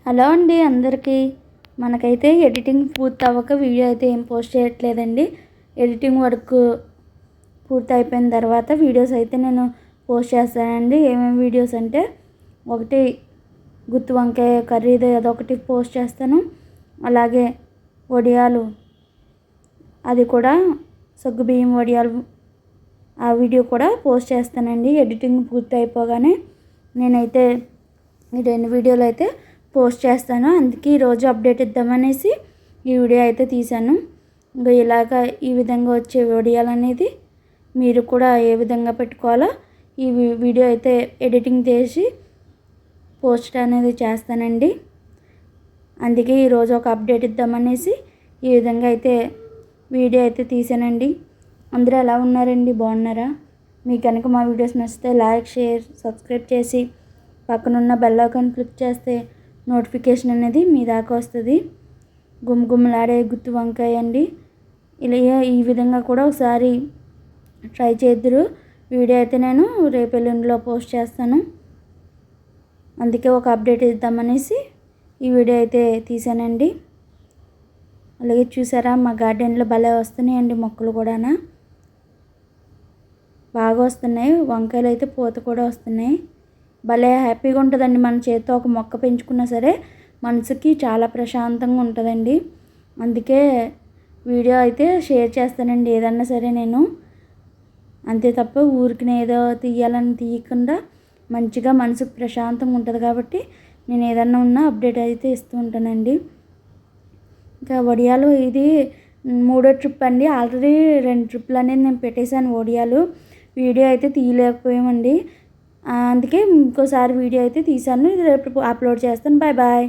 Hello అండి అందరికీ. మనకైతే ఎడిటింగ్ పూర్తి అవ్వక వీడియో అయితే ఏం పోస్ట్ చేయట్లేదండి. ఎడిటింగ్ వర్క్ పూర్తి అయిపోయిన తర్వాత వీడియోస్ అయితే నేను పోస్ట్ చేస్తానండి. ఏమేమి వీడియోస్ అంటే, ఒకటి గుత్తి వంకాయ కర్రీది అదొకటి పోస్ట్ చేస్తాను. అలాగే వడియాలు, అది కూడా సగ్గుబియ్యం వడియాలు, ఆ వీడియో కూడా పోస్ట్ చేస్తానండి. ఎడిటింగ్ పూర్తి అయిపోగానే నేనైతే ఈ 2 వీడియోలు అయితే పోస్ట్ చేస్తాను. అందుకే ఈరోజు అప్డేట్ ఇద్దామనేసి ఈ వీడియో అయితే తీశాను. ఇంకా ఇలాగా ఈ విధంగా వచ్చే వీడియోలు అనేది మీరు కూడా ఏ విధంగా పెట్టుకోవాలో ఈ వీడియో అయితే ఎడిటింగ్ చేసి పోస్ట్ అనేది చేస్తానండి. అందుకే ఈరోజు ఒక అప్డేట్ ఇద్దామనేసి ఈ విధంగా అయితే వీడియో అయితే తీసానండి. అందరూ ఎలా ఉన్నారండి? బాగున్నారా? మీకు కనుక మా వీడియోస్ నచ్చితే లైక్, షేర్, సబ్స్క్రైబ్ చేసి పక్కనున్న బెల్ ఐకాన్ క్లిక్ చేస్తే నోటిఫికేషన్ అనేది మీ దాకా వస్తుంది. గుమగుమలాడే గుత్తి వంకాయ అండి. ఇలా ఈ విధంగా కూడా ఒకసారి ట్రై చేద్దురు. వీడియో అయితే నేను రేపు ఎల్లుండిలో పోస్ట్ చేస్తాను. అందుకే ఒక అప్డేట్ ఇద్దామనేసి ఈ వీడియో అయితే తీసానండి. అలాగే చూసారా, మా గార్డెన్లో భలే వస్తున్నాయండి మొక్కలు కూడా బాగా వస్తున్నాయి. వంకాయలు అయితే పూత కూడా వస్తున్నాయి. భలే హ్యాపీగా ఉంటుందండి. మన చేతితో ఒక మొక్క పెంచుకున్నా సరే మనసుకి చాలా ప్రశాంతంగా ఉంటుందండి. అందుకే వీడియో అయితే షేర్ చేస్తానండి ఏదన్నా సరే నేను. అంతే తప్ప ఊరికి ఏదో తీయాలని తీయకుండా మంచిగా మనసుకు ప్రశాంతంగా ఉంటుంది కాబట్టి నేను ఏదన్నా ఉన్నా అప్డేట్ అయితే ఇస్తూ ఉంటానండి. ఇంకా వడియాలు ఇది 3వ ట్రిప్ అండి. ఆల్రెడీ 2 ట్రిప్లు అనేది నేను పెట్టేశాను వడియాలు. వీడియో అయితే తీయలేకపోయామండి. అందుకే ఇంకోసారి వీడియో అయితే తీశాను. రేపు అప్లోడ్ చేస్తాను. Bye bye.